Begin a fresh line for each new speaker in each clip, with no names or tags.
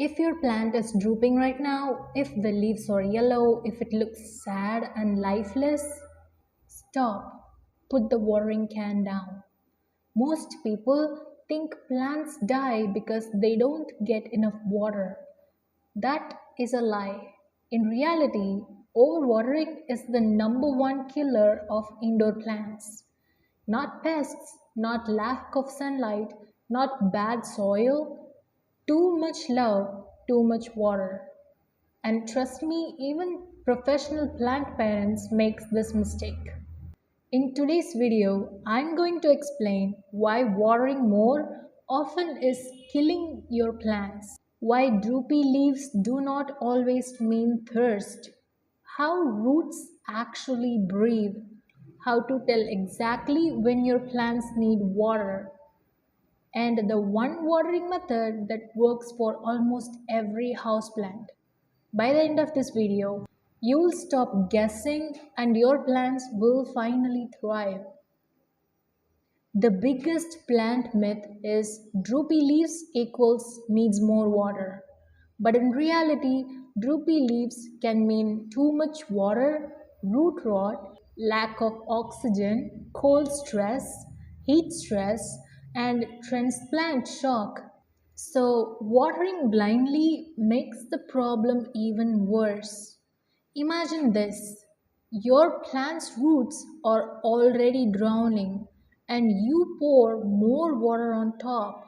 If your plant is drooping right now, if the leaves are yellow, if it looks sad and lifeless, stop. Put the watering can down. Most people think plants die because they don't get enough water. That is a lie. In reality, overwatering is the number one killer of indoor plants. Not pests, not lack of sunlight, not bad soil, too much love, too much water. And trust me, even professional plant parents makes this mistake. In today's video, I'm going to explain why watering more often is killing your plants, why droopy leaves do not always mean thirst, how roots actually breathe, how to tell exactly when your plants need water, and the one watering method that works for almost every houseplant. By the end of this video, you'll stop guessing and your plants will finally thrive. The biggest plant myth is droopy leaves equals needs more water. But in reality, droopy leaves can mean too much water, root rot, lack of oxygen, cold stress, heat stress, and transplant shock. So, watering blindly makes the problem even worse. Imagine this: your plant's roots are already drowning, and you pour more water on top.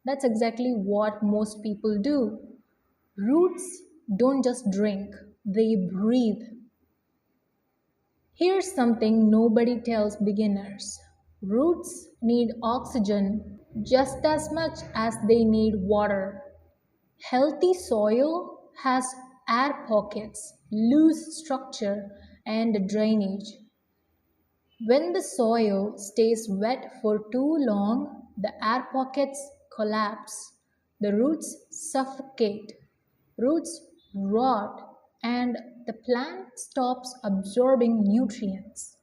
That's exactly what most people do. Roots don't just drink, they breathe. Here's something nobody tells beginners: roots need oxygen just as much as they need water. Healthy soil has air pockets, loose structure, and drainage. When the soil stays wet for too long, the air pockets collapse, the roots suffocate, roots rot, and the plant stops absorbing nutrients.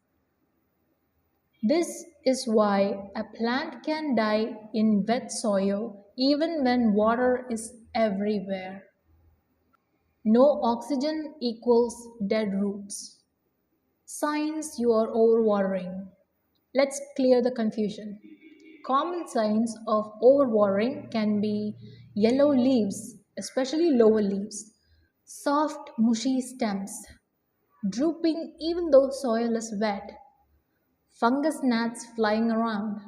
This is why a plant can die in wet soil even when water is everywhere. No oxygen equals dead roots. Signs you are overwatering. Let's clear the confusion. Common signs of overwatering can be yellow leaves, especially lower leaves, soft, mushy stems, drooping even though soil is wet, fungus gnats flying around,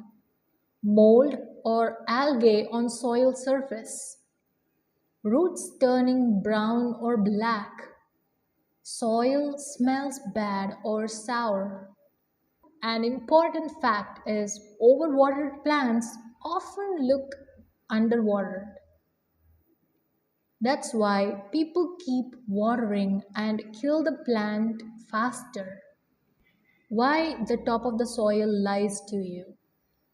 mold or algae on soil surface, roots turning brown or black, soil smells bad or sour. An important fact is overwatered plants often look underwatered. That's why people keep watering and kill the plant faster. Why the top of the soil lies to you.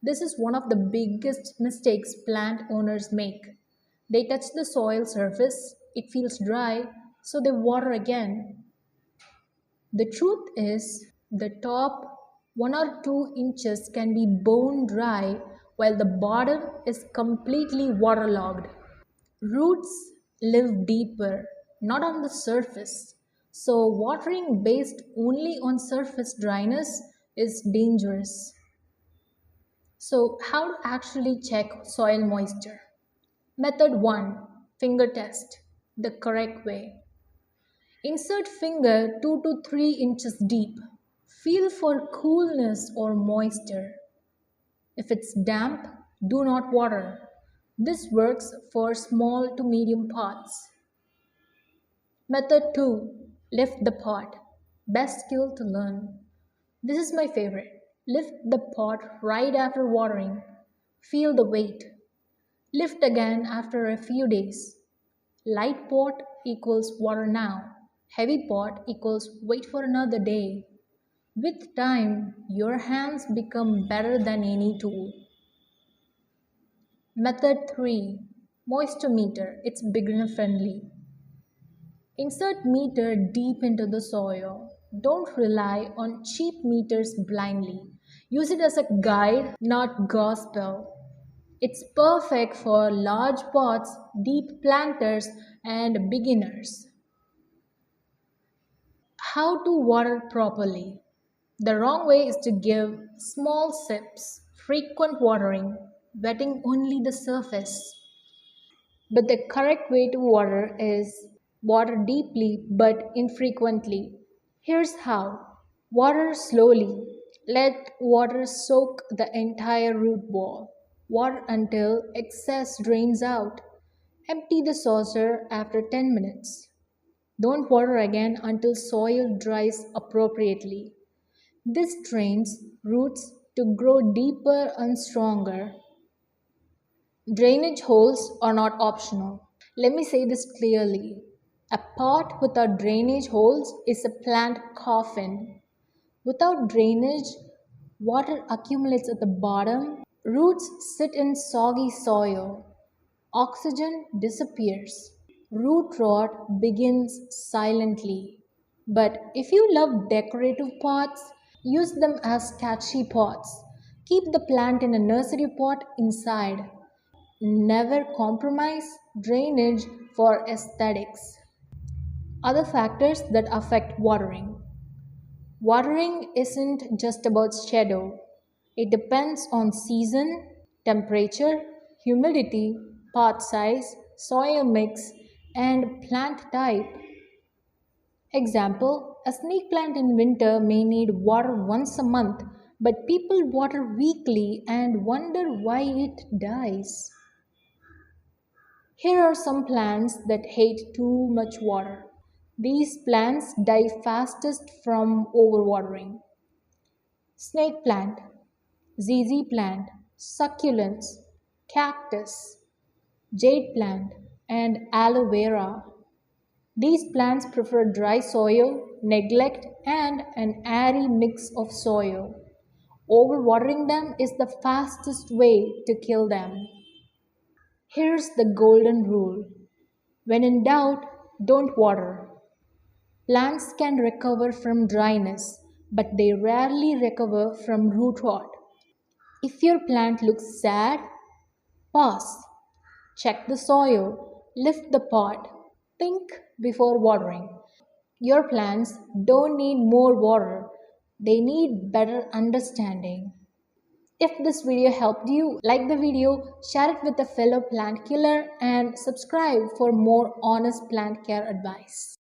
This is one of the biggest mistakes plant owners make. They touch the soil surface, it feels dry, so they water again. The truth is, the top 1 or 2 inches can be bone dry while the bottom is completely waterlogged. Roots live deeper, not on the surface. So, watering based only on surface dryness is dangerous. So, how to actually check soil moisture? Method 1: Finger test, the correct way. Insert finger 2 to 3 inches deep. Feel for coolness or moisture. If it's damp, do not water. This works for small to medium pots. Method 2: Lift the pot. Best skill to learn. This is my favorite. Lift the pot right after watering. Feel the weight. Lift again after a few days. Light pot equals water now. Heavy pot equals wait for another day. With time, your hands become better than any tool. Method 3: Moisture meter. It's beginner friendly. Insert meter deep into the soil. Don't rely on cheap meters blindly. Use it as a guide, not gospel. It's perfect for large pots, deep planters, and beginners. How to water properly. The wrong way is to give small sips, frequent watering, wetting only the surface. But the correct way to water is water deeply but infrequently. Here's how. Water slowly. Let water soak the entire root ball. Water until excess drains out. Empty the saucer after 10 minutes. Don't water again until soil dries appropriately. This trains roots to grow deeper and stronger. Drainage holes are not optional. Let me say this clearly. A pot without drainage holes is a plant coffin. Without drainage, water accumulates at the bottom, roots sit in soggy soil, oxygen disappears, root rot begins silently. But if you love decorative pots, use them as catchy pots. Keep the plant in a nursery pot inside. Never compromise drainage for aesthetics. Other factors that affect watering. Watering isn't just about shadow. It depends on season, temperature, humidity, pot size, soil mix, and plant type. Example, a snake plant in winter may need water once a month, but people water weekly and wonder why it dies. Here are some plants that hate too much water. These plants die fastest from overwatering. Snake plant, ZZ plant, succulents, cactus, jade plant, and aloe vera. These plants prefer dry soil, neglect, and an airy mix of soil. Overwatering them is the fastest way to kill them. Here's the golden rule. When in doubt, don't water. Plants can recover from dryness, but they rarely recover from root rot. If your plant looks sad, pause. Check the soil. Lift the pot. Think before watering. Your plants don't need more water, they need better understanding. If this video helped you, like the video, share it with a fellow plant killer, and subscribe for more honest plant care advice.